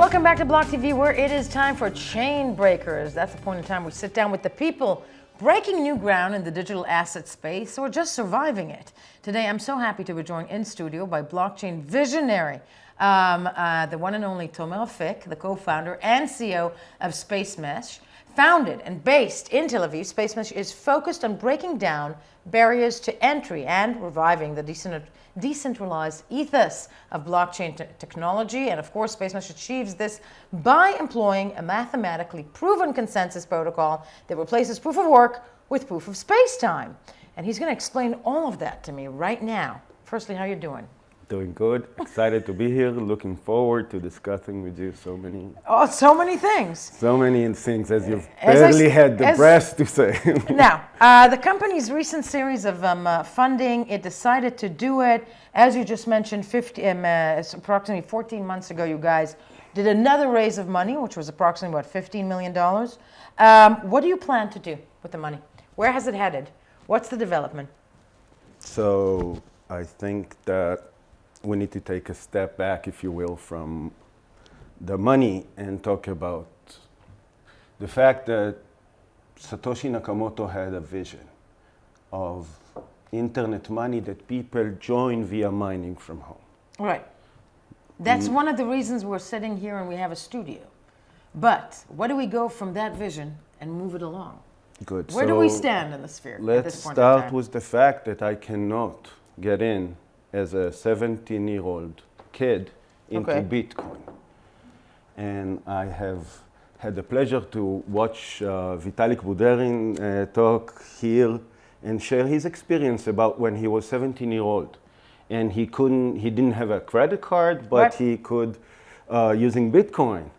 Welcome back to BLOCKTV, where it is time for Chain Breakers. That's the point in time we sit down with the people breaking new ground in the digital asset space or just surviving it. Today, I'm so happy to be joined in studio by blockchain visionary, the one and only Tomer Fik, the co-founder and CEO of SpaceMesh. Founded and based in Tel Aviv, SpaceMesh is focused on breaking down barriers to entry and reviving the decentralized ethos of blockchain technology. And of course, SpaceMesh achieves this by employing a mathematically proven consensus protocol that replaces proof of work with proof of space-time. And he's going to explain all of that to me right now. Firstly, how you doing? Doing good. Excited to be here. Looking forward to discussing with you so many things. So many things, as you've barely had the breath to say. Now, the company's recent series of funding, it decided to do it. As you just mentioned, approximately 14 months ago, you guys did another raise of money, which was approximately, $15 million. What do you plan to do with the money? Where has it headed? What's the development? So I think that we need to take a step back, if you will, from the money and talk about the fact that Satoshi Nakamoto had a vision of internet money that people join via mining from home. Right. That's one of the reasons we're sitting here and we have a studio. But where do we go from that vision and move it along? Good. Where do we stand in the sphere at this point in time? Let's start with the fact that I cannot get in as a 17-year-old kid into Bitcoin. And I have had the pleasure to watch Vitalik Buterin talk here and share his experience about when he was 17-year-old. And he didn't have a credit card, but he could, using Bitcoin.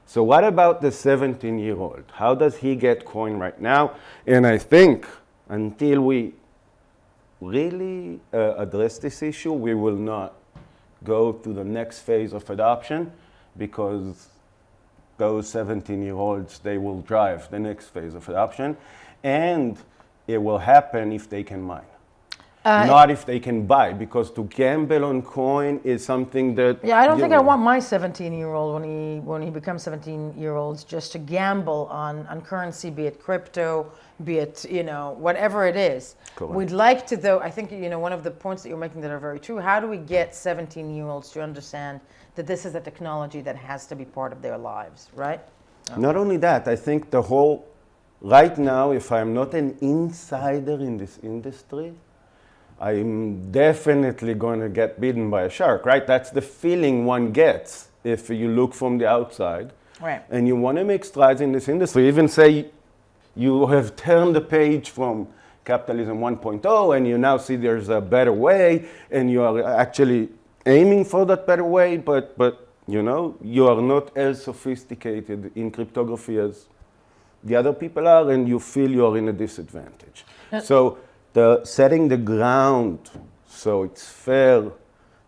So what about the 17-year-old? How does he get coin right now? And I think until we really address this issue, we will not go to the next phase of adoption, because those 17-year-olds, they will drive the next phase of adoption, and it will happen if they can mine. Not if they can buy, because to gamble on coin is something that... Yeah, I don't think I want my 17-year-old when he becomes 17-year-olds just to gamble on currency, be it crypto, be it, whatever it is. Correct. We'd like to, though, I think, one of the points that you're making that are very true, how do we get 17-year-olds to understand that this is a technology that has to be part of their lives, right? Okay. Not only that, I think the whole... Right now, if I'm not an insider in this industry, I'm definitely going to get bitten by a shark, right? That's the feeling one gets if you look from the outside. Right. And you want to make strides in this industry, even say you have turned the page from capitalism 1.0 and you now see there's a better way and you are actually aiming for that better way, but you are not as sophisticated in cryptography as the other people are, and you feel you are in a disadvantage. So setting the ground so it's fair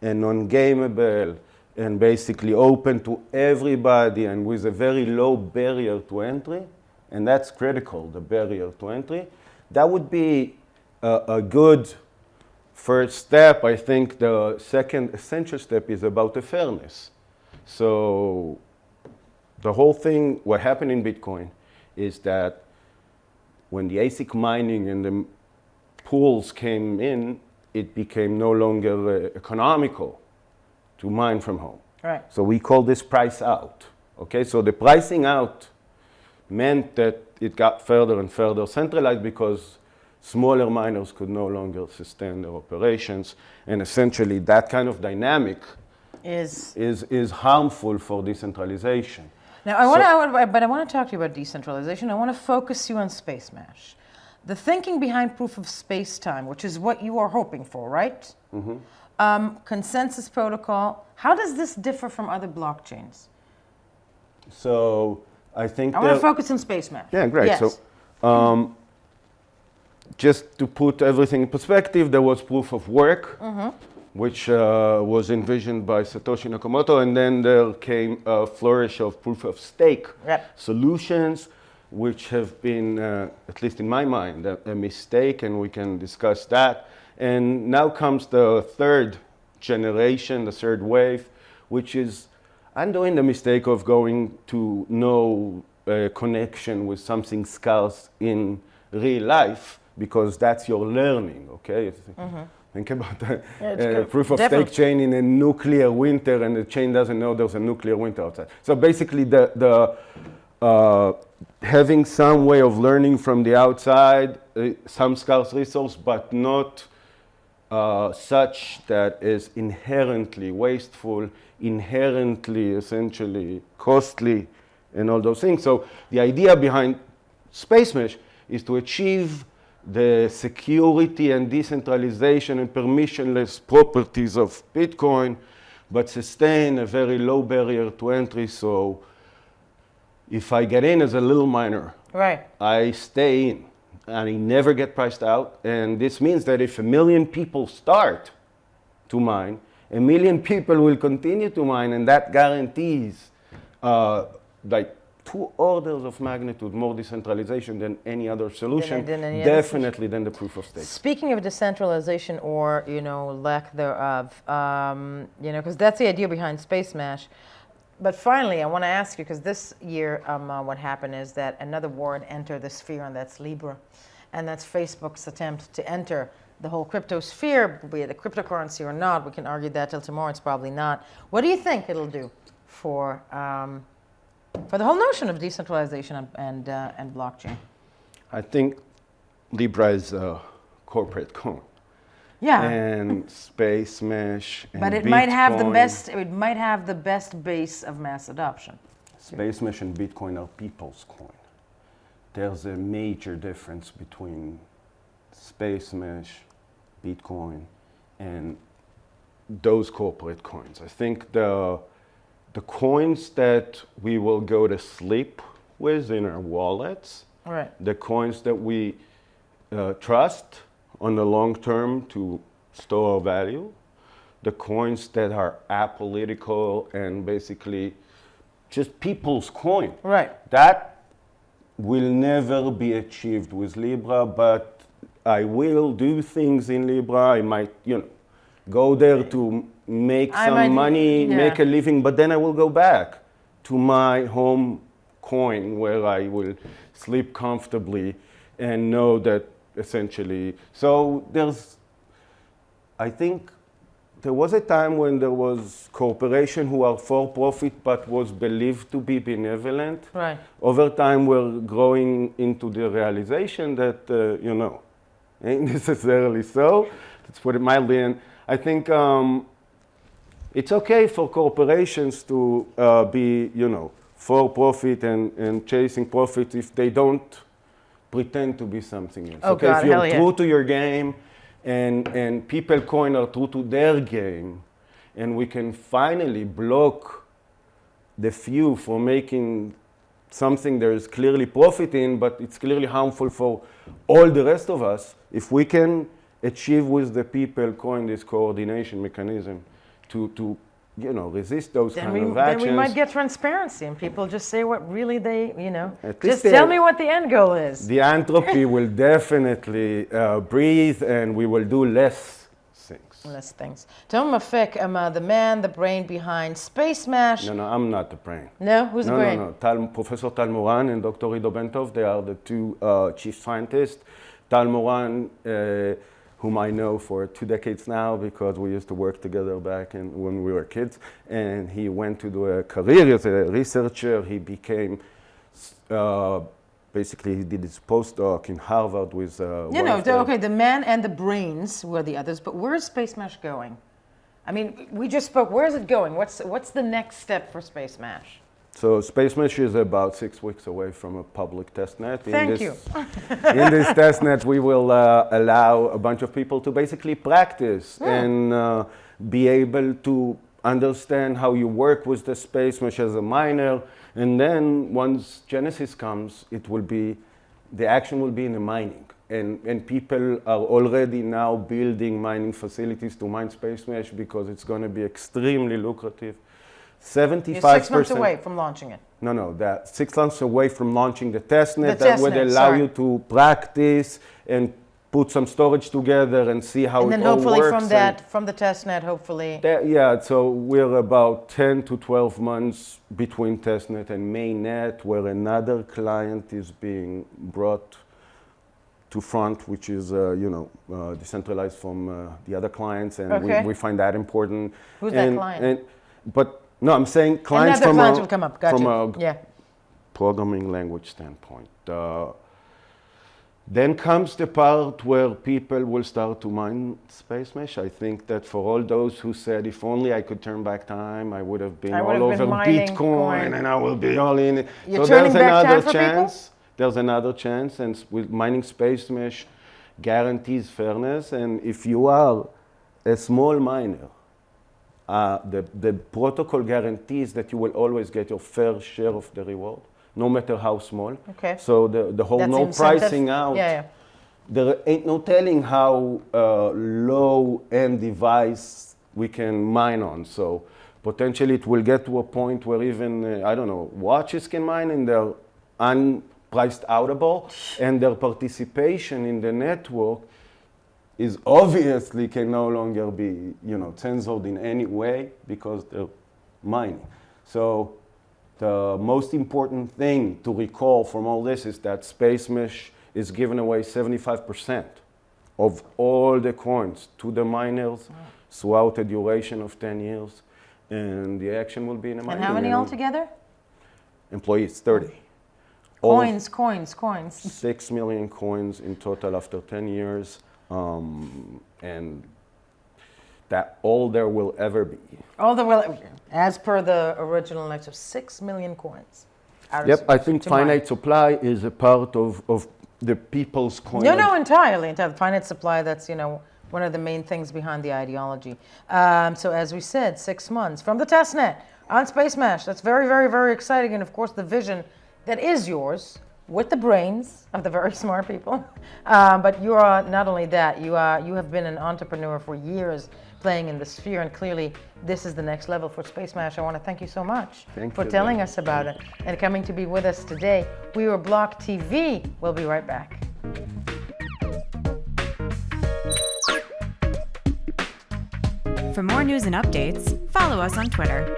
and non-gameable and basically open to everybody and with a very low barrier to entry, and that's critical, the barrier to entry, that would be a good first step. I think the second essential step is about the fairness. So the whole thing, what happened in Bitcoin is that when the ASIC mining and the pools came in, it became no longer economical to mine from home. Right. So we call this price out. Okay, so the pricing out meant that it got further and further centralized because smaller miners could no longer sustain their operations, and essentially that kind of dynamic is harmful for decentralization. Now, I want to talk to you about decentralization. I want to focus you on SpaceMesh. The thinking behind proof of space-time, which is what you are hoping for, right? Mm-hmm. Consensus protocol. How does this differ from other blockchains? So I think I want to focus on SpaceMesh. Yeah, great. Yes. So just to put everything in perspective, there was proof of work, which was envisioned by Satoshi Nakamoto, and then there came a flourish of proof of stake solutions, which have been, at least in my mind, a mistake, and we can discuss that. And now comes the third generation, the third wave, which is I'm doing the mistake of going to no connection with something scarce in real life because that's your learning, okay? Think about the proof of stake chain in a nuclear winter and the chain doesn't know there's a nuclear winter outside. So basically having some way of learning from the outside, some scarce resource, but not such that is inherently wasteful, inherently essentially costly, and all those things. So the idea behind Space Mesh is to achieve the security and decentralization and permissionless properties of Bitcoin, but sustain a very low barrier to entry. So if I get in as a little miner, right, I stay in and I never get priced out. And this means that if 1 million people start to mine, 1 million people will continue to mine, and that guarantees like 2 orders of magnitude more decentralization than any other solution, definitely than the proof of stake. Speaking of decentralization or, lack thereof, because that's the idea behind Space Mesh. But finally, I want to ask you, because this year what happened is that another ward entered the sphere, and that's Libra. And that's Facebook's attempt to enter the whole crypto sphere, be it a cryptocurrency or not. We can argue that till tomorrow. It's probably not. What do you think it'll do for the whole notion of decentralization and blockchain? I think Libra is a corporate coin. Yeah. And Space Mesh and but it Bitcoin. might have the best. It might have the best base of mass adoption. Space Mesh and Bitcoin are people's coin. There's a major difference between Space Mesh, Bitcoin, and those corporate coins. I think the coins that we will go to sleep with in our wallets, right, the coins that we trust on the long term to store value, the coins that are apolitical and basically just people's coin. right, That will never be achieved with Libra, but I will do things in Libra. I might, go there to make some money, make a living, but then I will go back to my home coin where I will sleep comfortably and know that essentially. So I think there was a time when there was corporations who are for profit but was believed to be benevolent. right. Over time, we're growing into the realization that, ain't necessarily so. Let's put it mildly. And I think it's okay for corporations to be, for profit and chasing profit if they don't pretend to be something else. Oh, okay, God, if you're hell yeah. true to your game and people coin are true to their game, and we can finally block the few from making something there is clearly profit in, but it's clearly harmful for all the rest of us. If we can achieve with the people coin this coordination mechanism to resist those kind of actions. Then we might get transparency and people just say what really they, At just least tell me what the end goal is. The entropy will definitely breathe, and we will do less things. Less things. Tom Mafik, the man, the brain behind Space Mesh. No, I'm not the brain. No? Who's the brain? No. Professor Tal Moran and Dr. Ido Bentov, they are the 2 chief scientists. Tal Moran, whom I know for 2 decades now because we used to work together back when we were kids. And he went to do a career as a researcher. He became, basically he did his postdoc in Harvard with the man and the brains were the others, but where's Space Mesh going? I mean, we just spoke, where's it going? What's the next step for Space Mesh? So Space Mesh is about 6 weeks away from a public testnet. Thank you. In this testnet, we will allow a bunch of people to basically practice and be able to understand how you work with the Space Mesh as a miner. And then once Genesis comes, the action will be in the mining. And people are already now building mining facilities to mine Space Mesh because it's going to be extremely lucrative. 75%. You're 6 months away from launching it. No, that 6 months away from launching the testnet that would allow you to practice and put some storage together and see how And it then all hopefully works. from that, from the testnet, hopefully. Yeah, so we're about 10 to 12 months between testnet and mainnet, where another client is being brought to front, which is, decentralized from the other clients, and Okay. we find that important. Who's that client? But no, I'm saying clients Another from client will come up. Gotcha. from a Yeah. programming language standpoint. Then comes the part where people will start to mine space mesh. I think that for all those who said, if only I could turn back time, I would have been I would all have been over mining Bitcoin coin. and I will be all in it. You're So turning there's back time another for people? chance. There's another chance, and with mining space mesh guarantees fairness. And if you are a small miner, the protocol guarantees that you will always get your fair share of the reward, no matter how small. Okay. So the whole That's no incentive. pricing out. Yeah. There ain't no telling how low-end device we can mine on. So potentially it will get to a point where even, watches can mine and they're unpriced outable, and their participation in the network is obviously can no longer be, censored in any way because they're mining. So the most important thing to recall from all this is that Space Mesh is giving away 75% of all the coins to the miners throughout a duration of 10 years. And the action will be in a mining. And how many altogether? Employees, 30. Coins. 6 million coins in total after 10 years. And that all there will ever be. As per the original next of 6 million coins. Yep, I think to mine. finite supply is a part of the people's coin. No, entirely. Finite supply, that's, one of the main things behind the ideology. So as we said, 6 months from the testnet on Space Mesh. That's very, very, very exciting. And of course, the vision that is yours with the brains of the very smart people. But you are not only that, you have been an entrepreneur for years playing in the sphere, and clearly this is the next level for Space Mesh. I want to thank you so much for telling us about it and coming to be with us today. We were BLOCKTV. We'll be right back. For more news and updates, follow us on Twitter